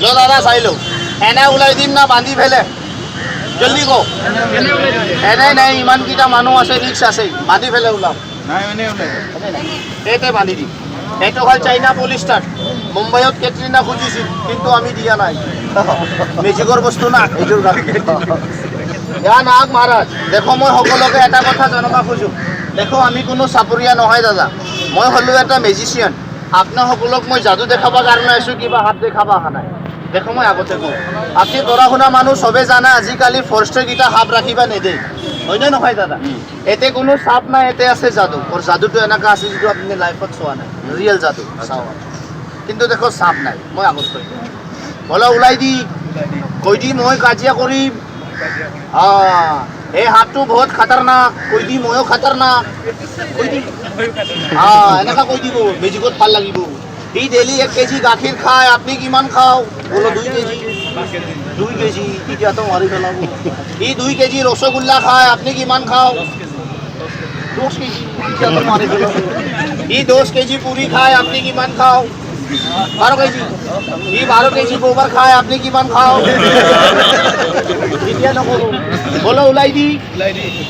लो दादा চাই লো এনে ওলাই দিম না বান্ধি ফেলে জলদি কো এনে নাই ইমানকেইটা মানুহ আছে ৰিক্স আছে বান্ধি ফেলে ওলাম এইতে বান্ধি দিম এইটো হ'ল চাইনা পলিষ্টাৰ মুম্বাইত কেটৰিনা খুজিছিল কিন্তু আমি দিয়া নাই মেজিকৰ বস্তু না এইটোৰ কাৰণে ইয়া নাগ মহাৰাজ দেখো মই সকলোকে এটা কথা জনাব খোজো দেখো আমি কোনো চাপৰীয়া নহয় দাদা মই হলো এটা মেজিচিয়ান আপনার সকলক মই যাদু দেখাবার কারণে আছো কিবা হাত দেখাবা অহা নাই দেখো মই আগতে কওঁ আপনি পঢ়া শুনা মানুহ সবে জানা আজিকালি ফৰেষ্টৰকেইটা হাত ৰাখিবা নেদে হয়নে নহয় দাদা এতে কোনো চাপ নাই এতে আছে যাদু আৰু যাদুটো এনেকা আছে যিটো আপুনি লাইফত চোৱা নাই ৰিয়েল যাদু চাওঁ কিন্তু দেখো চাপ নাই মই আগত কৈ দিওঁ বলা ওলাই দি কৈ দি মই কাজিয়া কৰিম এই হাতটো বহুত খাতাৰনাক কৈ দি ময়ো খাতাৰনাক কৈ দি এনেকা কৈ দিব মেজিকত ভাল লাগিব ই ডেইলি 1 কেজি গাখীৰ খায় আপনি কিমান খাও বলো 2 কেজি 2 কেজি এতিয়া তো মাৰি পেলাব ই 2 কেজি ৰসগোল্লা খায় আপনি কিমান খাও 10 কেজি এতিয়া তো মাৰি পেলাব ই 10 কেজি পুৰি খায় আপনি কিমান খাও 12 কেজি ই 12 কেজি গোবৰ খায় আপনি কিমান খাও এতিয়া নকৰো বলো ওলাই দি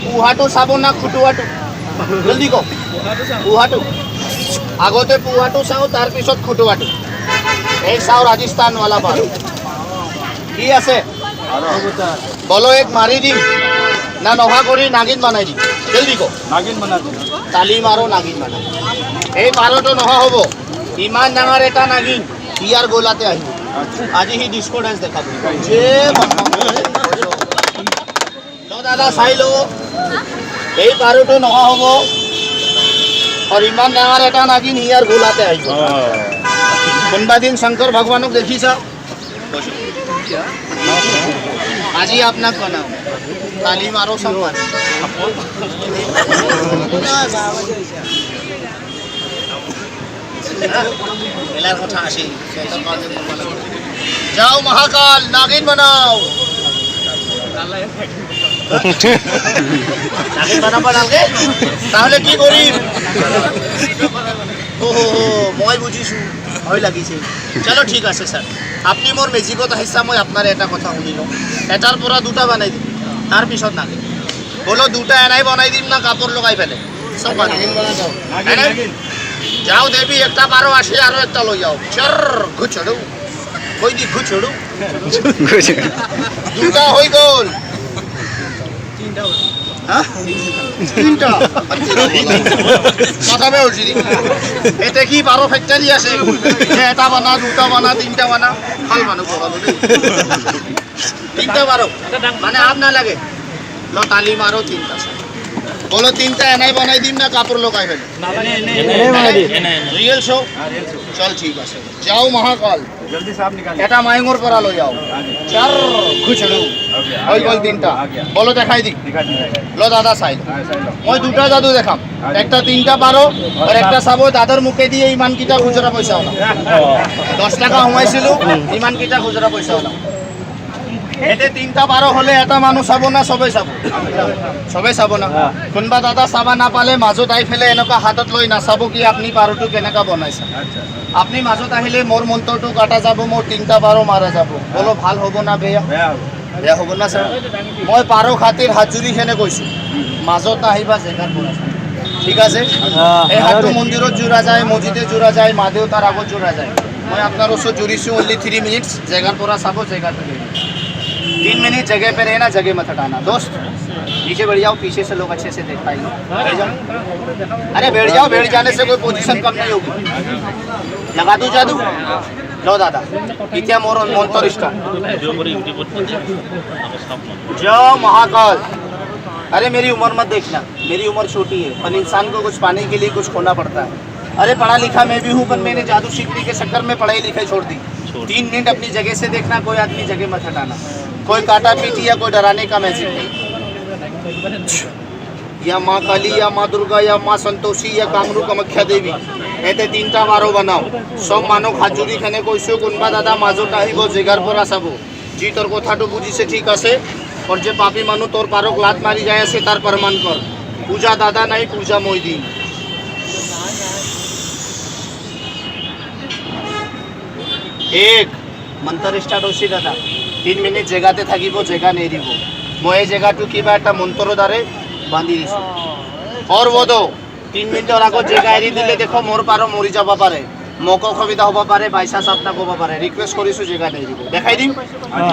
পুহাটো চাব না খুটুৱাটো জলদি কো পুহাটো আগতে পুহাটো চাও তাৰ পিছত খুটুৱাটো এই চাও ৰাজস্থান वाला পাৰো কি আছে বলো এক মাৰি দিম না নহা কৰি নাগিন বনাই দিম জলদি কো নাগিন বনা দিম তালি মাৰো নাগিন বনা এই পাৰোটো নহা হ'ব ইমান ডাঙৰ এটা নাগিন ইয়াৰ গোলাতে আহিব আজি হি ডিস্কো ডান্স দেখাব যে লো দাদা চাই লো এই পাৰোটো নহা হ'ব और इमान डाঙर এটা নাগিন ইয়ার গোলাতে আহিব কোনবা দিন শঙ্কৰ ভগৱানক দেখিছা আজি আপোনাক বনাও তালি মাৰো সমান এলাৰ কথা আসি যাও মহাকাল নাগিন বানাও নাগিন বানাবা নালগে তাহলে কি কৰিম মই বুঝিছো ভয় লাগিছে চলো ঠিক আছে স্যার আপনি মোর মেজিকত আহিছা মই আপনার এটা কথা শুনিলো এটার পৰা দুটা বানাই দিম তার পিছত নাগিন বলো দুটা এনাই বানাই দিম না কাপড় লগাই ফেলে সব নাগিন বানাই দাও যাও দেবী একটা পারো আসে আর একটা লই যাও চর ঘুছড়ু কই দি ঘুছড়ু দুটা হই গল তিনটা কথা বেউছি এতে কি 12 ফ্যাক্টরি আছে এটা বানা দুটা বানা তিনটা বানা ভাল মানুষ বলো তিনটা 12 মানে আপ না লাগে লো তালি মারো তিনটা বলো তিনটা এনাই বানাই দিম না কাপড় লগাই ফেলে রিয়েল শো চল ঠিক আছে যাও মহাকাল জলদি সাপ নিকাল এটা মাইঙ্গর পরা লই যাও চার খুচড়ু ওই গল তিনটা বলো দেখাই দি লো দাদা চাই মই দুটা জাদু দেখাম একটা তিনটা 12 আর একটা সাবো দাদার মুখে দিয়ে ইমান কিটা খুচরা পয়সা হলো 10 টাকা হুমাইছিল ইমান কিটা খুচরা পয়সা হলো এতে তিনটা 12 হলে এটা মানুষ চাবো না সবে চাবো না কোনবা দাদা চাবা না পালে মাজত আই ফেলে এনেকা হাতত লৈ না চাবো কি আপনি পাৰোটো কেনেকা বনাইছে আপনি মাজত আহিলে মোর মন্ত্রটো কাটা যাব মোর তিনটা 12 মারা যাব বলো ভাল হবো না বেয়া বেয়া হবো না স্যার মই পারো খাতির হাজুরি খেনে কইছো মাজত আহিবা জেগাত পৰা ঠিক আছে এই হাতটো মন্দিৰত জোৰা যায় মসজিদে জোৰা যায় মা দেউতাৰ আগত জোৰা যায় মই আপনার ওচৰত জুৰিছো অনলি 3 মিনিটস জেগাৰ পৰা চাবো জেগাত 3 मिनट जगह पे रहना जगह मत हटाना दोस्त नीचे बैठ जाओ पीछे से लोग अच्छे से देख पाएंगे बैठ जाओ अरे बैठ जाओ बैठ जाने से कोई पोजीशन कम नहीं होगी लगा दूं जादू लो दादा इतना मोर मंत्र स्टार्ट जो महाकाल अरे मेरी उम्र मत देखना मेरी उम्र छोटी है पर इंसान को कुछ पाने के लिए कुछ खोना पड़ता है अरे पढ़ा लिखा मैं भी हूँ पर मैंने जादू सीखने के चक्कर में पढ़ाई लिखाई छोड़ दी 3 मिनट अपनी जगह से देखना कोई आदमी जगह मत हटाना कोई काटा पीटी या कोई डराने का मैजिक नहीं या माँ काली या माँ दुर्गा या माँ संतोषी या कामरू कामाख्या देवी এতে তিনটা 12 বানাও সব মানুহ হাজুরি খানে কৈছো কোনবা দাদা মাজত আহিব জেগাৰ পৰা চাব জি তোৰ কথাটো বুজিছে ঠিক আছে और যে পাপী মানুহ তোর পারক লাত মারি যায় আছে তার প্রমাণ কর পূজা দাদা নাই পূজা মই দিম एक मंत्र स्टार्ट होसी दादा 3 मिनिट जगाते থাকিব जगा नेरिব মই এই জায়গাটো কিবা এটা মন্ত্ৰৰ দ্বাৰে বান্ধি দিছো और वो दो 3 মিনিটৰ আগত জেগা এৰি দিলে দেখো মোৰ পাৰো মৰি যাব পাৰে মোকো অসুবিধা হ'ব পাৰে বাইসা সাপনা ক'ব পাৰে ৰিকুৱেষ্ট কৰিছো জেগা নেৰিব দেখাই দিম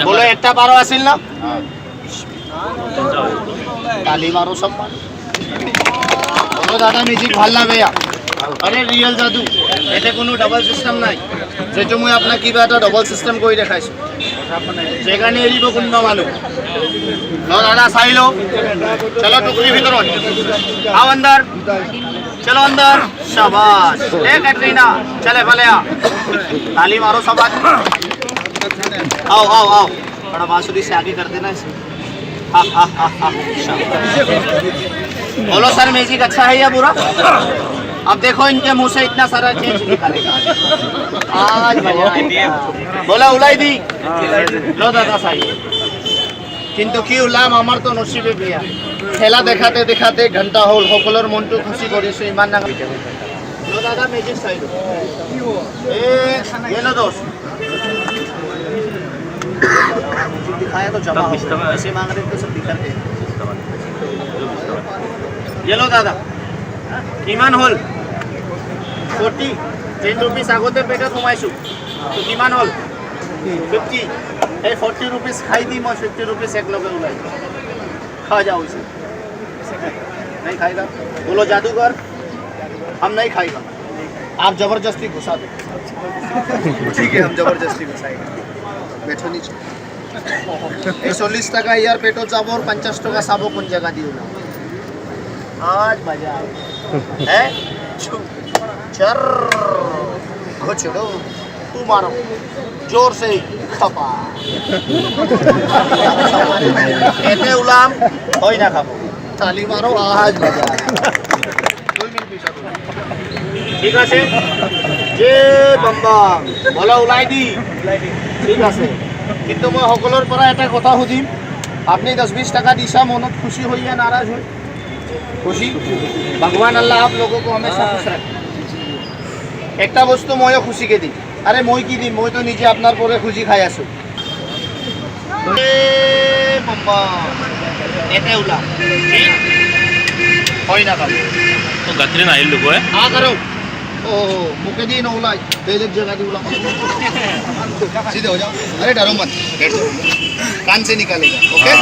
বলো একটা পাৰো আছিল না তালি মাৰো সম্মান বলো দাদা মিউজিক ভাল না বেয়া আরে রিয়েল জাদু এতে কোনো ডাবল সিস্টেম নাই যেটো মই আপোনাক কিবা এটা ডাবল সিস্টেম কৰি দেখাইছো জেগা নেৰিব কোনবা মানুহ लो दादा साई लो चलो टुकड़ी भीतर आओ अंदर चलो अंदर शाबाश ए कैटरीना चले भले आ ताली मारो सब आओ आओ आओ बड़ा बांसुरी से आगे कर देना इसे बोलो सर म्यूजिक अच्छा है या बुरा अब देखो इनके मुंह से इतना सारा चीज निकालेगा आज मजा बोला उलाई दी लो दादा साई কিন্তু কি ওলাম আমার তো নসিবে বিয়া খেলা দেখাতে দেখাতে ঘন্টা হল সকলৰ মনটো খুশি কৰিছো ইমান না লো দাদা মেজিক চাইলো এ येलो दोस्त दिखाया तो जमा ऐसे मांग रहे तो सब दिखा दे येलो दादा কিমান হল 40 10 रुपीस আগতে পেটত সোমাইছো তো কিমান হল 50 ए 40 रुपीस खाई दी मैं 50 रुपीस एक लोग उलाई खा जाओ इसे नहीं खाएगा बोलो जादूगर हम नहीं खाएगा आप जबरदस्ती घुसा दो ठीक है हम जबरदस्ती घुसाएंगे बैठो नीचे 40 টাকা ইয়ার পেটো যাবর 50 টাকা সাবো কোন জায়গা দিও না आज मजा है चर घुचड़ो तू मारो जोर से खपा एते उलाम होई ना खाबो ताली मारो आज मजा 2 मिनिट পিছা ঠিক আছে যে বাম্বা বলা উলাই দি ঠিক আছে কিন্তু মই সকলৰ পৰা এটা কথা সুধিম আপনি 10-20 টাকা দিছা মনত খুশি হই या नाराज হই खुशी भगवान अल्लाह आप लोगों को हमेशा खुश रखे एक बस्तु मैं खुशी के दी अरे मैं कि दिम मैं तो निजे अपनार पर खुशी खाई आसो मुके दी नौला बेलेग जगह दी उला सीधे हो जाओ अरे डरो मत बैठ जाओ कान से निकालेगा ओके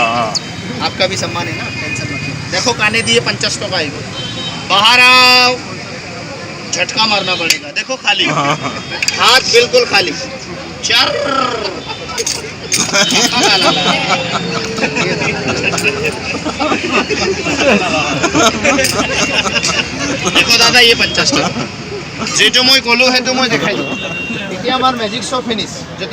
आपका भी सम्मान है ना टेंशन मत देखो काने दिए 50 टका आएगा बाहर आओ झटका मारना पड़ेगा देखो खाली हाथ बिल्कुल खाली चर देखो दादा ये 50 टका जे जो मैं कलो है तो मैं दिखाई दो इतना हमार मैजिक शो फिनिश